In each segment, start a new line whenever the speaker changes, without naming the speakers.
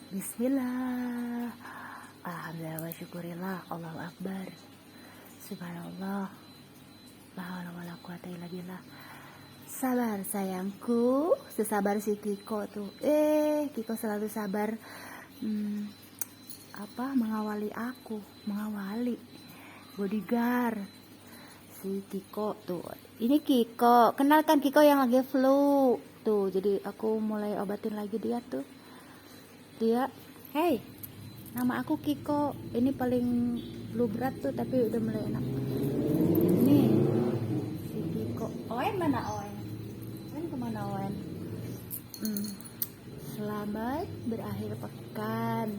Bismillah. Alhamdulillah wa syukurillah. Allahu Akbar. Subhanallah. La haula wala quwata illa billah. Sabar sayangku, sesabar si Kiko tuh. Kiko selalu sabar mengawali aku, mengawali bodyguard si Kiko tuh. Ini Kiko, kenalkan Kiko yang lagi flu tuh. Jadi aku mulai obatin lagi dia tuh. Hey, nama aku Kiko. Ini paling flu berat tuh, tapi udah mulai enak. Ini si Kiko. Owen mana Owen? Owen kemana Owen? Selamat berakhir pekan.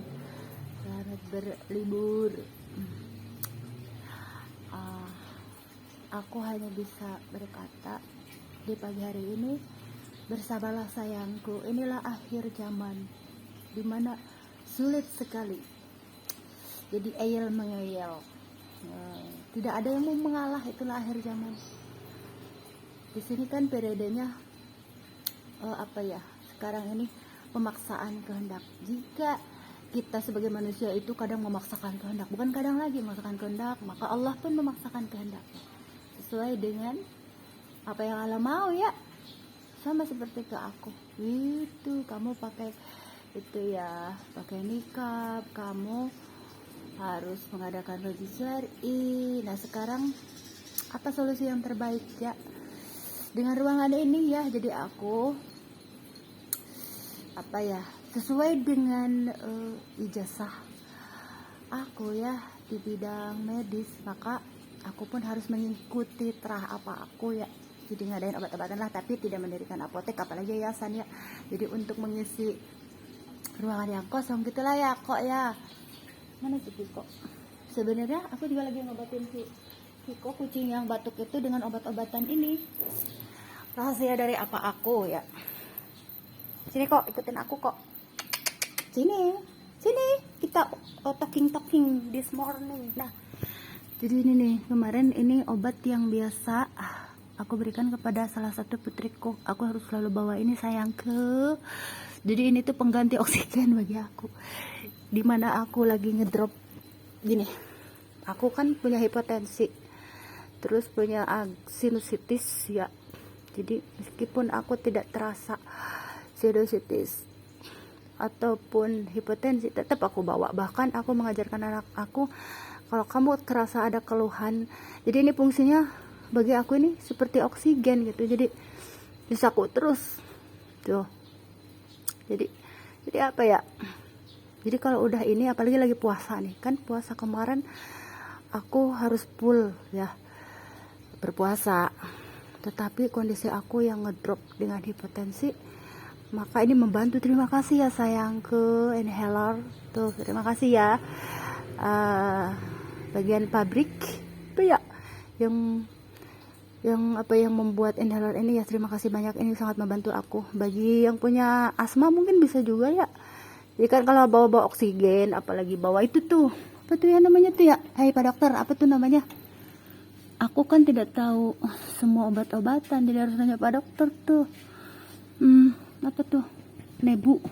Selamat berlibur. Aku hanya bisa berkata di pagi hari ini, bersabarlah sayangku. Inilah akhir zaman, dimana sulit sekali jadi eyel mengeyel. Tidak ada yang mau mengalah, itulah akhir zaman. Di sini kan periodenya sekarang ini pemaksaan kehendak. Jika kita sebagai manusia itu kadang memaksakan kehendak, bukan kadang lagi memaksakan kehendak, maka Allah pun memaksakan kehendaknya sesuai dengan apa yang Allah mau ya. Sama seperti ke aku itu, kamu pakai itu ya, pakai nikab, kamu harus mengadakan haji syar'i. Nah sekarang apa solusi yang terbaik ya dengan ruangan ini ya? Jadi aku sesuai dengan ijazah aku ya di bidang medis, maka aku pun harus mengikuti terah apa aku ya. Jadi ngadain obat-obatan lah, tapi tidak mendirikan apotek apalagi yayasan ya. Jadi untuk mengisi ruangan yang kosong gitulah ya kok ya. Mana si Kiko? Sebenarnya aku juga lagi ngobatin si Kiko kucing yang batuk itu dengan obat-obatan ini. Rahasia dari apa aku ya. Sini kok, ikutin aku kok. Sini kita talking this morning. Nah, jadi ini nih, kemarin ini obat yang biasa aku berikan kepada salah satu putriku. Aku harus selalu bawa ini sayangku. Jadi ini tuh pengganti oksigen bagi aku. Dimana aku lagi ngedrop gini. Aku kan punya hipotensi, terus punya sinusitis ya. Jadi meskipun aku tidak terasa sinusitis ataupun hipotensi, tetap aku bawa. Bahkan aku mengajarkan anak aku, kalau kamu terasa ada keluhan, jadi ini fungsinya bagi aku ini seperti oksigen gitu. Jadi disaku terus tuh. Jadi apa ya? Jadi kalau udah ini, apalagi lagi puasa nih, kan puasa kemarin aku harus full ya berpuasa. Tetapi kondisi aku yang ngedrop dengan hipotensi, maka ini membantu. Terima kasih ya sayangku, inhaler tuh, terima kasih ya. Bagian pabrik itu ya yang membuat inhaler ini ya, terima kasih banyak. Ini sangat membantu aku. Bagi yang punya asma mungkin bisa juga ya. Jadi kan kalau bawa oksigen, apalagi bawa itu tuh apa tuh ya namanya tuh ya, hai Pak Dokter, apa tuh namanya? Aku kan tidak tahu semua obat-obatan, jadi harus nanya Pak Dokter tuh. Apa tuh? Nebu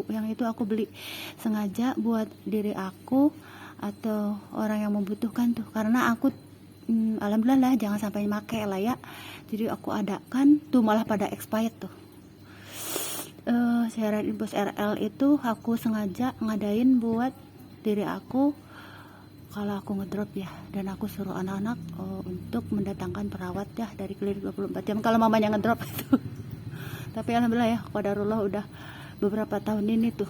yang itu aku beli sengaja buat diri aku atau orang yang membutuhkan tuh, karena aku alhamdulillah jangan sampai make lah ya. Jadi aku adakan tuh, malah pada expired tuh. Siaran Infus RL itu aku sengaja ngadain buat diri aku kalau aku ngedrop ya, dan aku suruh anak-anak untuk mendatangkan perawat ya dari klinik 24 jam kalau mamanya ngedrop itu. Tapi alhamdulillah ya, qadarullah udah beberapa tahun ini tuh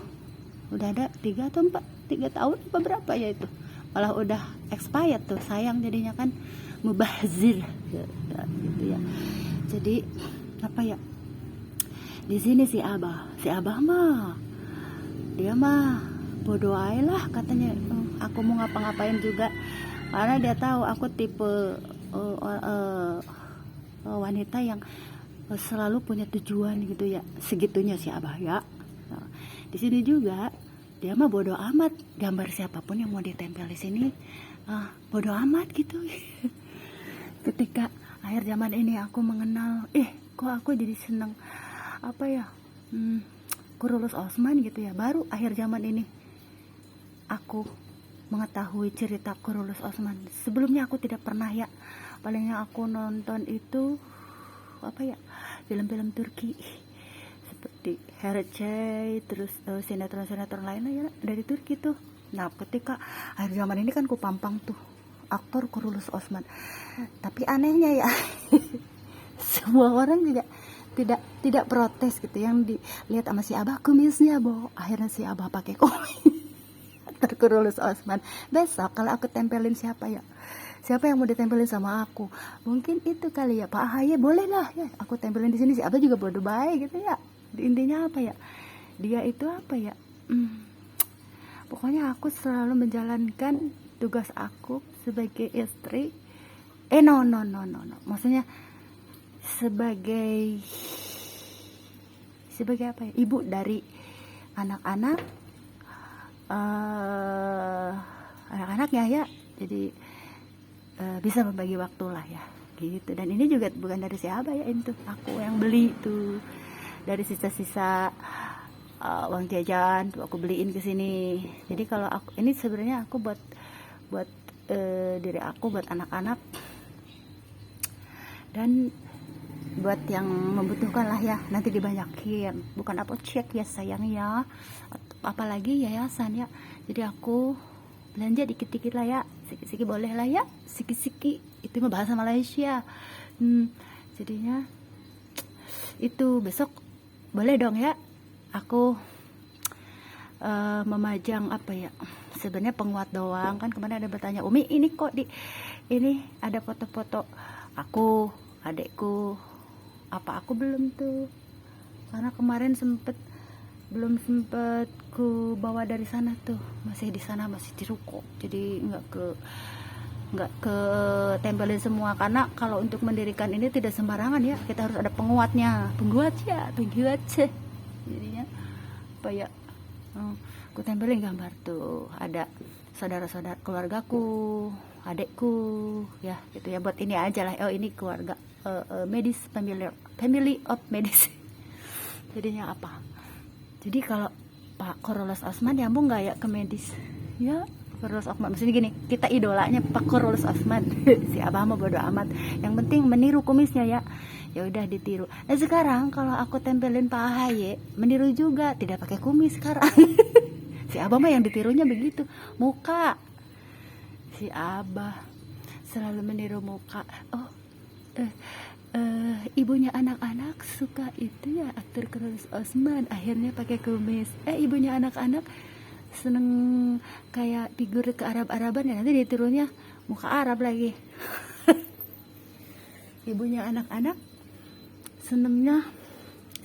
udah ada 3 tahun apa berapa ya itu, malah udah expired tuh. Sayang jadinya kan, mubazir gitu ya. Jadi apa ya, di sini si abah mah dia mah bodoh aja lah katanya. Aku mau ngapa-ngapain juga, karena dia tahu aku tipe wanita yang selalu punya tujuan gitu ya. Segitunya si abah ya. Nah, di sini juga dia mah bodoh amat, gambar siapapun yang mau ditempel di sini bodoh amat gitu. Ketika akhir zaman ini aku mengenal, kok aku jadi seneng Kurulus Osman gitu ya. Baru akhir zaman ini aku mengetahui cerita Kurulus Osman. Sebelumnya aku tidak pernah ya. Paling yang aku nonton itu apa ya, film-film Turki seperti Hercey, terus sinetron-sinetron lainnya ya dari Turki tuh. Nah ketika akhir zaman ini kan ku pampang tuh aktor Kurulus Osman. Tapi anehnya ya semua orang tidak protes gitu. Yang dilihat sama si Abah kumisnya boh, akhirnya si Abah pakai kumis aktor Kurulus Osman. Besok kalau aku tempelin siapa yang mau ditempelin sama aku, mungkin itu kali ya Pak Ahaye, boleh lah ya aku tempelin di sini. Si Abah juga bodoh baik gitu ya. Intinya apa ya, dia itu apa ya, pokoknya aku selalu menjalankan tugas aku sebagai istri, no, maksudnya sebagai apa ya, ibu dari anak-anak, anak-anaknya ya. Jadi bisa membagi waktu lah ya gitu. Dan ini juga bukan dari siapa ya, itu aku yang beli tuh dari sisa-sisa uang jajan tuh aku beliin ke sini. Jadi kalau aku ini sebenarnya aku buat diri aku, buat anak-anak, dan buat yang membutuhkan lah ya, nanti dibanyakin, bukan apa cek ya sayang ya, apalagi yayasan ya. Jadi aku belanja dikit-dikit lah ya, siki-siki boleh lah ya, siki-siki itu mah bahasa Malaysia. Jadinya itu besok boleh dong ya aku memajang apa ya, sebenarnya penguat doang kan. Kemarin ada bertanya, Umi ini kok ini ada foto-foto aku, adekku, apa aku belum tuh, karena kemarin belum sempet ku bawa dari sana tuh, masih di sana, masih di ruko. Jadi nggak ke tempelin semua, karena kalau untuk mendirikan ini tidak sembarangan ya, kita harus ada penguatnya, penguat jadinya apa ya, aku tempelin gambar tuh, ada saudara-saudara keluargaku, adekku ya gitu ya, buat ini aja lah. Oh ini keluarga medis, family of medis. Jadinya apa, jadi kalau Pak Kurulus Osman nyambung nggak ya ke medis ya. Kurulus Osman maksudnya gini, kita idolanya Pak Kurulus Osman. Si Abah mah bodo amat, yang penting meniru kumisnya ya. Ya udah ditiru. Nah sekarang kalau aku tempelin Pak Ahaye, meniru juga, tidak pakai kumis sekarang. Si Abah mah yang ditirunya begitu, muka. Si Abah selalu meniru muka. Oh ibunya anak-anak suka itu ya, aktor Kurulus Osman, akhirnya pakai kumis. Ibunya anak-anak seneng kayak figur ke Arab-Araban ya, nanti ditirunya muka Arab lagi. Ibunya anak-anak senengnya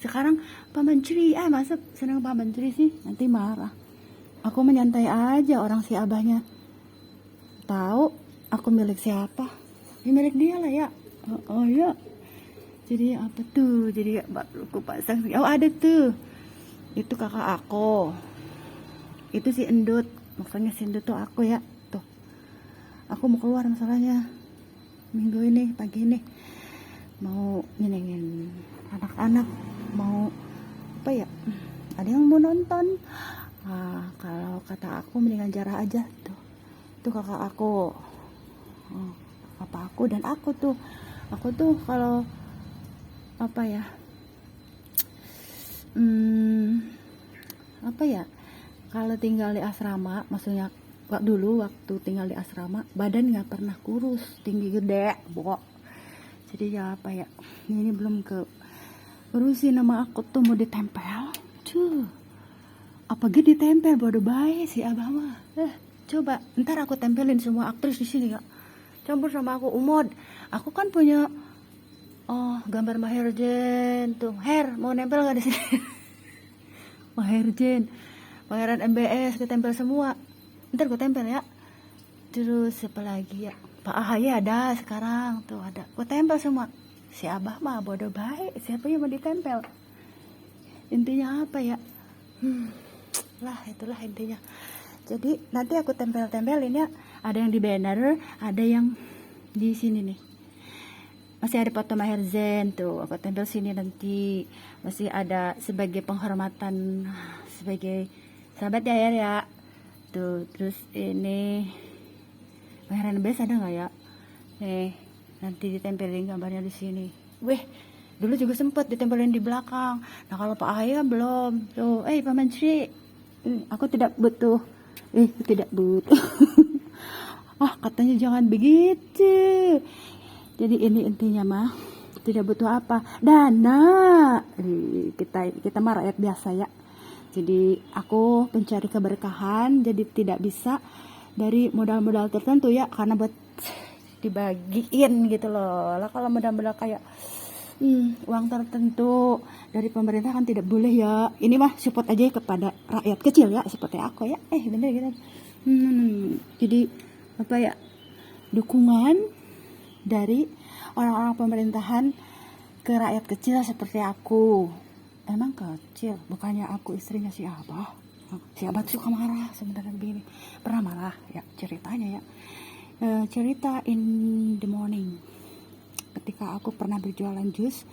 sekarang Pak Menteri, masa seneng Pak Menteri sih, nanti marah. Aku menyantai aja, orang si Abahnya tahu aku milik siapa, ini milik dia lah ya. Oh ya, jadi apa tuh, jadi aku pasang, oh ada tuh, itu kakak aku, itu si Endut, maksudnya si Endut tuh aku ya. Tuh aku mau keluar masalahnya minggu ini, pagi ini mau nyenengin anak-anak, mau apa ya, ada yang mau nonton. Kalau kata aku mendingan jarah aja tuh. Itu kakak aku, apa aku dan aku tuh kalau apa ya, apa ya, kalau tinggal di asrama, maksudnya dulu waktu tinggal di asrama, badan nggak pernah kurus, tinggi gede, jadi ya apa ya, ini belum ke urusin nama aku tuh mau ditempel, apa gitu ditempel, bodoh baik si Abah mah. Coba ntar aku tempelin semua aktris di sini ya, campur sama aku Umod. Aku kan punya gambar Maherjen tuh. Mau nempel nggak di sini? Maherjen, Pangeran MBS, ketempel semua. Ntar gue tempel ya. Terus siapa lagi ya? Pak Ahaye ada sekarang tuh, ada. Gue tempel semua. Si Abah mah bodoh baik, siapa yang mau ditempel? Intinya apa ya? Lah itulah intinya. Jadi nanti aku tempelin ya. Ada yang di banner, ada yang di sini nih. masih ada foto Maher Zain tuh, aku tempel sini nanti. Masih ada sebagai penghormatan sebagai sahabat ya. Tuh, terus ini Maher Bes ada nggak ya? Nanti ditempelin gambarnya di sini. Weh, dulu juga sempat ditempelin di belakang. Nah, kalau Pak Ahaya belum. Tuh, Pak Menteri, aku tidak butuh. Tidak butuh. Katanya jangan begitu. Jadi ini intinya mah tidak butuh apa, dana. Kita mah rakyat biasa ya. Jadi aku pencari keberkahan, jadi tidak bisa dari modal-modal tertentu ya, karena buat dibagiin gitu loh. Lah kalau modal-modal kayak uang tertentu dari pemerintah kan tidak boleh ya. Ini mah support aja kepada rakyat kecil ya, seperti aku ya. Bener gitu. Jadi apa ya, dukungan dari orang-orang pemerintahan ke rakyat kecil seperti aku. Emang kecil, bukannya aku istrinya si Abah. Si Abah tuh suka marah sebenarnya begini. Pernah marah ya, ceritanya ya. Cerita in the morning. Ketika aku pernah berjualan jus,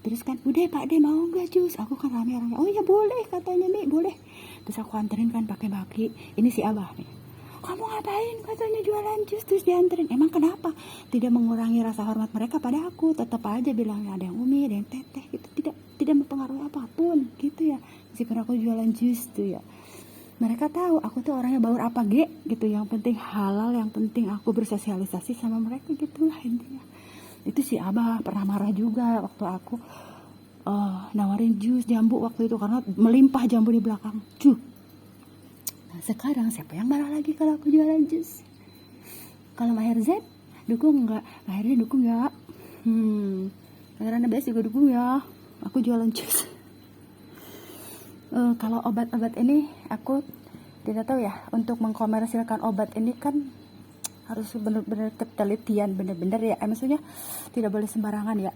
terus kan, udah Pak De mau nggak jus? Aku kan rame-rame, oh ya boleh katanya nih, boleh. Terus aku anterin kan pakai baki. Ini si Abah nih. Kamu ngapain katanya jualan jus, terus dianterin? Emang kenapa? Tidak mengurangi rasa hormat mereka pada aku, tetap aja bilangnya ada yang Umi, ada yang Teteh gitu, tidak mempengaruhi apapun gitu ya. Meskipun aku jualan jus tuh ya, mereka tahu aku tuh orangnya baur apa gitu, yang penting halal, yang penting aku bersosialisasi sama mereka gitulah intinya. Itu si Abah pernah marah juga waktu aku nawarin jus jambu waktu itu, karena melimpah jambu di belakang. Sekarang siapa yang marah lagi kalau aku jualan jus? Kalau Maher Zain dukung nggak? Akhirnya dukung ya. Karena BS juga dukung ya. Aku jualan jus. Kalau obat-obat ini aku tidak tahu ya. Untuk mengkomersilkan obat ini kan harus benar-benar ketelitian, benar-benar ya. Maksudnya tidak boleh sembarangan ya.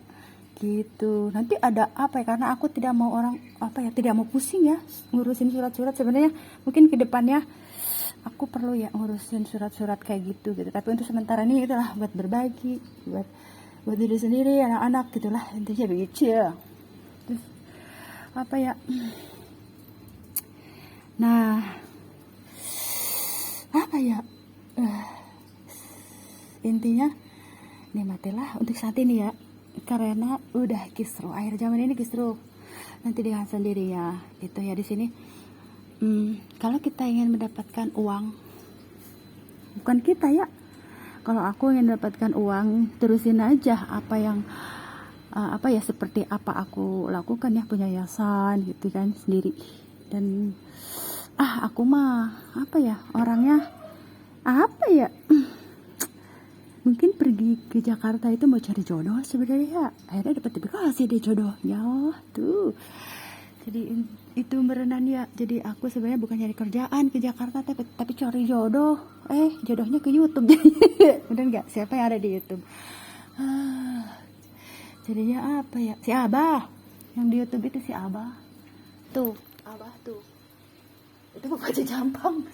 Gitu. Nanti ada apa ya, karena aku tidak mau orang tidak mau pusing ya ngurusin surat-surat. Sebenarnya mungkin ke depannya aku perlu ya ngurusin surat-surat kayak gitu. Tapi untuk sementara ini itulah buat berbagi, buat diri sendiri, anak-anak gitulah intinya begitu ya. Terus apa ya, nah apa ya, intinya nikmatilah untuk saat ini ya, karena udah kisruh, akhir zaman ini kisruh, nanti dengan sendiri ya gitu ya. Di sini kalau kita ingin mendapatkan uang, bukan kita ya, kalau aku ingin mendapatkan uang, terusin aja apa yang seperti apa aku lakukan ya, punya yayasan gitu kan sendiri. Dan aku mah orangnya mungkin pergi ke Jakarta itu mau cari jodoh sebenarnya ya. Akhirnya dapat dikasih deh jodohnya tuh. Jadi itu berenang ya. Jadi aku sebenarnya bukan nyari kerjaan ke Jakarta, tapi cari jodoh. Jodohnya ke YouTube. Bener nggak? Siapa yang ada di YouTube? Jadinya apa ya? Si Abah. Yang di YouTube itu si Abah. Tuh, Abah tuh. Itu Pak Haji Jampang.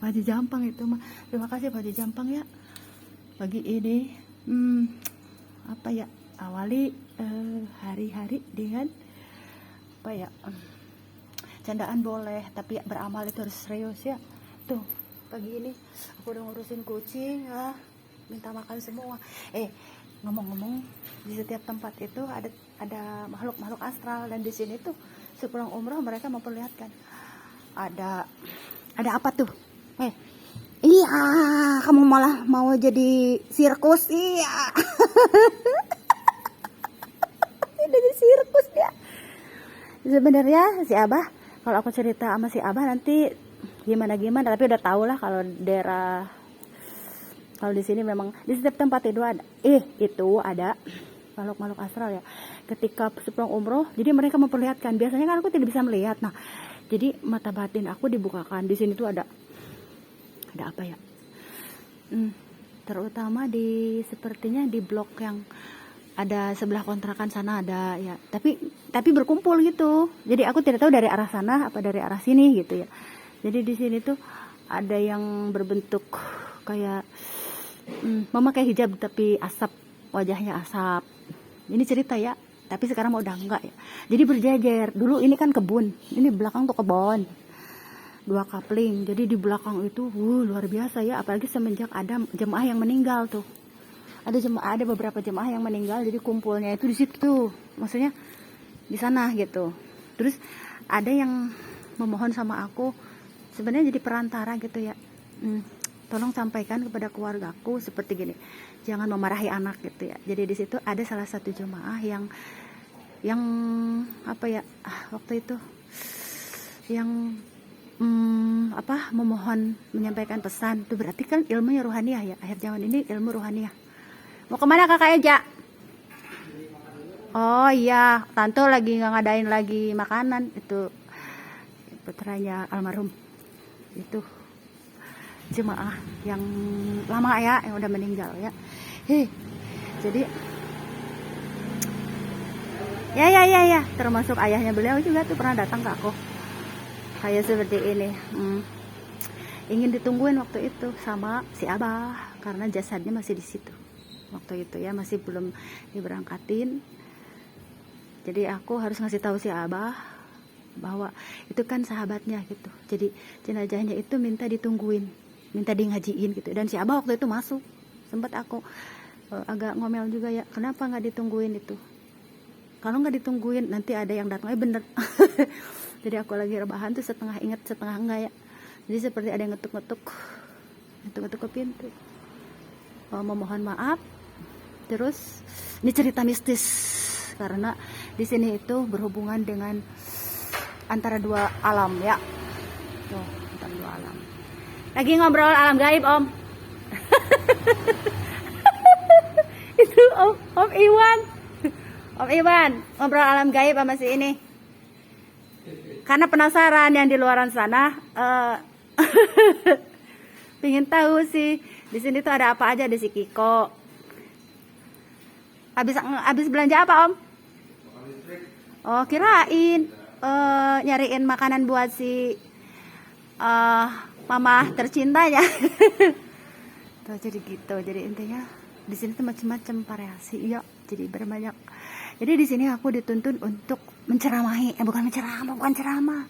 Pak Haji Jampang itu mah. Terima kasih Pak Haji Jampang ya. Pagi ini awali hari-hari dengan candaan boleh, tapi beramal itu harus serius ya. Tuh pagi ini aku udah ngurusin kucing ya, minta makan semua. Ngomong-ngomong, di setiap tempat itu ada makhluk astral, dan di sini tuh sepulang umroh mereka memperlihatkan ada apa tuh. Iya, kamu malah mau jadi sirkus. Iya. Jadi sirkus dia. Sebenarnya si Abah, kalau aku cerita sama si Abah nanti gimana, tapi udah tau lah kalau di sini memang di setiap tempat itu ada makhluk astral ya. Ketika sepulang umroh, jadi mereka memperlihatkan. Biasanya kan aku tidak bisa melihat. Nah, jadi mata batin aku dibukakan. Di sini tuh ada apa ya, terutama sepertinya di blok yang ada sebelah kontrakan sana ada ya, tapi berkumpul gitu. Jadi aku tidak tahu dari arah sana apa dari arah sini gitu ya. Jadi di sini tuh ada yang berbentuk kayak memakai hijab tapi asap wajahnya asap. Ini cerita ya, tapi sekarang mau udah enggak ya. Jadi berjejer. Dulu ini kan kebun, ini belakang tuh kebun. 2 kapling. Jadi di belakang itu luar biasa ya, apalagi semenjak ada jemaah yang meninggal tuh. Ada beberapa jemaah yang meninggal, jadi kumpulnya itu di situ tuh. Maksudnya di sana gitu. Terus ada yang memohon sama aku, sebenarnya jadi perantara gitu ya. Tolong sampaikan kepada keluargaku seperti gini, jangan memarahi anak gitu ya. Jadi di situ ada salah satu jemaah yang apa ya, waktu itu yang memohon menyampaikan pesan. Itu berarti kan ilmunya ruhaniyah ya, akhir zaman ini ilmu ruhaniyah. Mau kemana kakak Eja? Oh iya, tante lagi ngadain lagi makanan, itu putranya almarhum itu jemaah yang lama ya, yang udah meninggal ya. Jadi ya, termasuk ayahnya beliau juga tuh pernah datang ke aku kayak seperti ini. Ingin ditungguin waktu itu sama si Abah karena jasadnya masih di situ waktu itu ya, masih belum diberangkatin. Jadi aku harus ngasih tahu si Abah bahwa itu kan sahabatnya gitu. Jadi jenazahnya itu minta ditungguin, minta di ngajiin gitu. Dan si Abah waktu itu masuk. Sempat aku agak ngomel juga ya, kenapa nggak ditungguin itu? Kalau nggak ditungguin nanti ada yang datang. Bener. Jadi aku lagi rebahan tuh setengah inget setengah enggak ya. Jadi seperti ada yang ngetuk ke pintu. Memohon maaf. Terus ini cerita mistis karena di sini itu berhubungan dengan antara 2 alam ya. Tuh, antara 2 alam. Lagi ngobrol alam gaib, Om. Itu Om Iwan. Om Iwan ngobrol alam gaib sama si ini. Karena penasaran yang di luaran sana, pingin tahu sih di sini tuh ada apa aja, ada si Kiko. Habis belanja apa, Om? Oh, kirain nyariin makanan buat si mama tercintanya. Tuh, jadi gitu. Jadi intinya di sini tuh macam-macam variasi ya. Jadi berbanyak. Jadi di sini aku dituntun untuk menceramahi, bukan ceramah.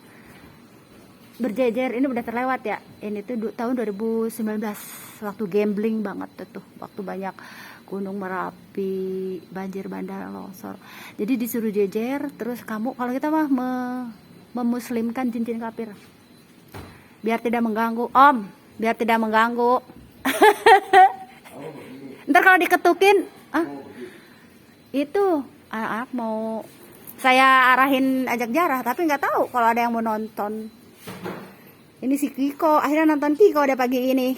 Berjejer ini udah terlewat ya. Ini tuh tahun 2019 waktu gambling banget tuh, waktu banyak Gunung Merapi, banjir bandang, longsor. Jadi disuruh jejer, terus kamu kalau kita mah memuslimkan jin-jin kafir. Biar tidak mengganggu, Om. Biar tidak mengganggu. Ntar kalau diketukin, itu anak mau saya arahin ajak jarah, tapi nggak tahu kalau ada yang mau nonton. Ini si Kiko, akhirnya nonton Kiko ada pagi ini.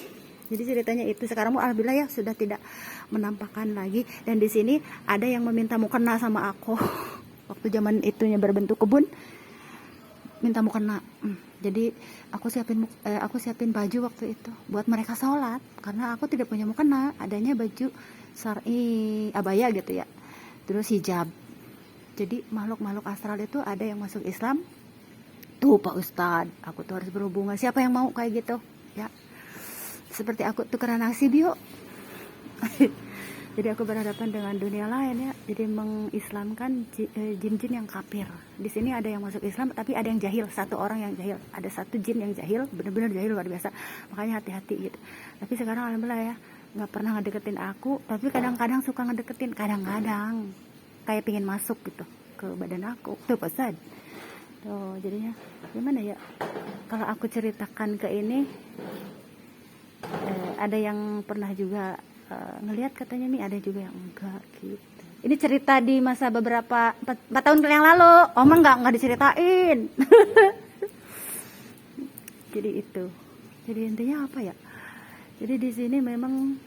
Jadi ceritanya itu. Sekarang alhamdulillah ya sudah tidak menampakkan lagi. Dan di sini ada yang meminta mukena sama aku. Waktu zaman itunya berbentuk kebun, minta mukena. Jadi aku siapin baju waktu itu buat mereka sholat karena aku tidak punya mukena, adanya baju syar'i abaya gitu ya. Terus hijab. Jadi makhluk-makhluk astral itu ada yang masuk Islam. Tuh Pak Ustadz, aku tuh harus berhubungan. Siapa yang mau kayak gitu? Ya. Seperti aku tukeran nasib yuk. Jadi aku berhadapan dengan dunia lain ya. Jadi mengislamkan jin-jin yang kafir. Di sini ada yang masuk Islam, tapi ada yang jahil. 1 orang yang jahil. Ada 1 jin yang jahil, benar-benar jahil luar biasa. Makanya hati-hati gitu. Tapi sekarang alhamdulillah ya, nggak pernah ngedeketin aku. Tapi kadang-kadang suka ngedeketin. Kadang-kadang kayak pingin masuk gitu ke badan aku. Tuh pesan. Tuh jadinya gimana ya? Kalau aku ceritakan ke ini, ada yang pernah juga ngelihat katanya nih, ada juga yang enggak gitu. Ini cerita di masa beberapa 4 tahun yang lalu. Oma nggak diceritain. Jadi itu. Jadi intinya apa ya? Jadi di sini memang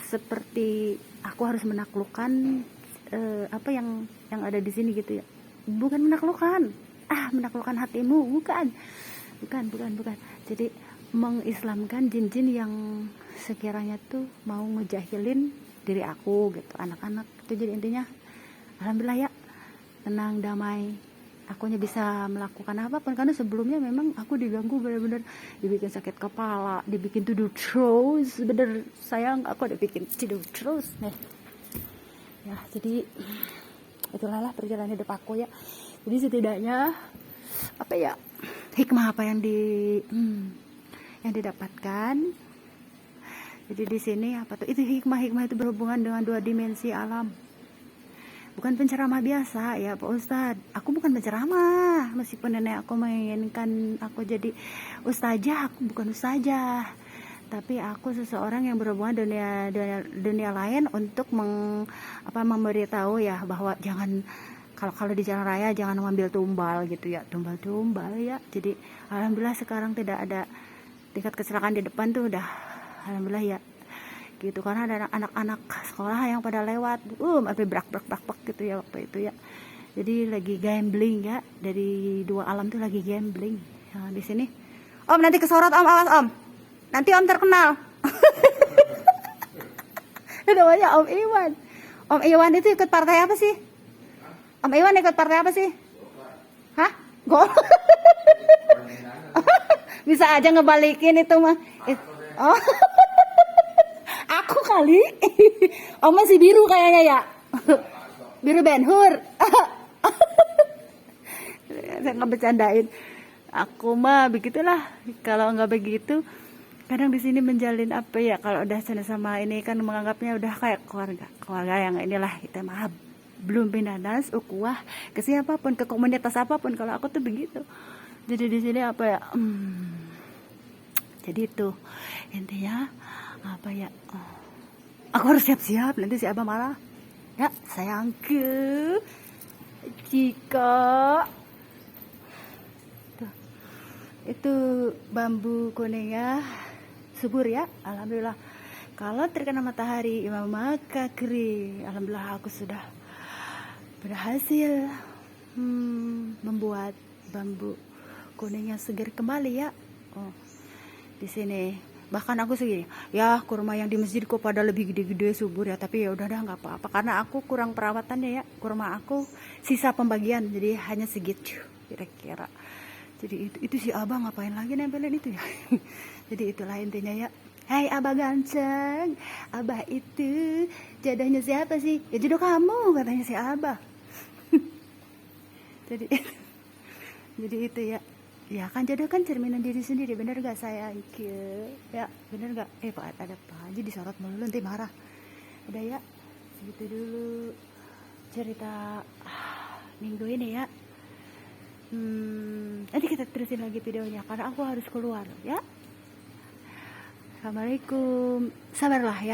seperti aku harus menaklukkan apa yang ada di sini gitu ya. Bukan menaklukkan. Menaklukkan hatimu, bukan. Jadi mengislamkan jin-jin yang sekiranya tuh mau ngejahilin diri aku gitu, anak-anak itu. Jadi intinya alhamdulillah ya, tenang, damai, akunya bisa melakukan apapun. Karena sebelumnya memang aku diganggu benar-benar, dibikin sakit kepala, dibikin tidur terus, bener sayang, aku dibikin tidur terus nih. Ya, jadi itulah perjalanan hidup aku ya. Jadi setidaknya apa ya, hikmah apa yang didapatkan. Jadi di sini apa tuh, itu hikmah itu berhubungan dengan 2 dimensi alam. Bukan penceramah biasa ya Pak Ustadz. Aku bukan penceramah, meskipun nenek aku menginginkan aku jadi ustazah, aku bukan ustazah. Tapi aku seseorang yang berhubungan dunia lain untuk memberitahu ya bahwa jangan, kalau di jalan raya jangan mengambil tumbal gitu ya, tumbal ya. Jadi alhamdulillah sekarang tidak ada tingkat kecelakaan di depan tuh, udah alhamdulillah ya gitu, karena ada anak-anak sekolah yang pada lewat sampai brak gitu ya waktu itu ya. Jadi lagi gambling ya, dari 2 alam tuh lagi gambling. Nah, di sini Om nanti kesorot Om, awas Om, nanti Om terkenal. Namanya Om Iwan. Om Iwan itu ikut partai apa sih? Om Iwan ikut partai apa sih? Hah? Gol. Bisa aja ngebalikin itu mah. Oh. Aku kali. Oh masih biru kayaknya ya. Biru Ben Hur. Saya nggak bercandain. Aku mah begitulah. Kalau nggak begitu, kadang di sini menjalin apa ya, kalau udah sama ini kan menganggapnya udah kayak keluarga yang inilah, kita mah belum pindah das ukuah ke siapapun, ke komunitas apapun. Kalau aku tuh begitu. Jadi di sini apa ya, jadi itu intinya apa ya, aku harus siap-siap, nanti si Abah marah ya sayangku. Jika tuh, itu bambu kuning ya, subur ya, alhamdulillah. Kalau terkena matahari maka kering. Alhamdulillah aku sudah berhasil membuat bambu kuning yang segar kembali ya. Oh, di sini bahkan aku segini ya, kurma yang di masjid kok pada lebih gede-gede subur ya, tapi ya udah nggak apa-apa karena aku kurang perawatannya ya. Kurma aku sisa pembagian, jadi hanya segitu kira-kira. Jadi itu si Abah ngapain lagi nempelin itu ya. Jadi itulah intinya ya. Hai Abah ganteng, Abah itu jodohnya siapa sih? Ya jodoh kamu, katanya si Abah. jadi itu ya. Ya kan jodoh kan cerminan diri sendiri, bener gak sayang? Ya bener gak? Pak ada apa aja disorot mulu nanti marah. Udah ya, segitu dulu cerita minggu ini ya. Nanti kita terusin lagi videonya karena aku harus keluar ya. Assalamualaikum, sabarlah ya.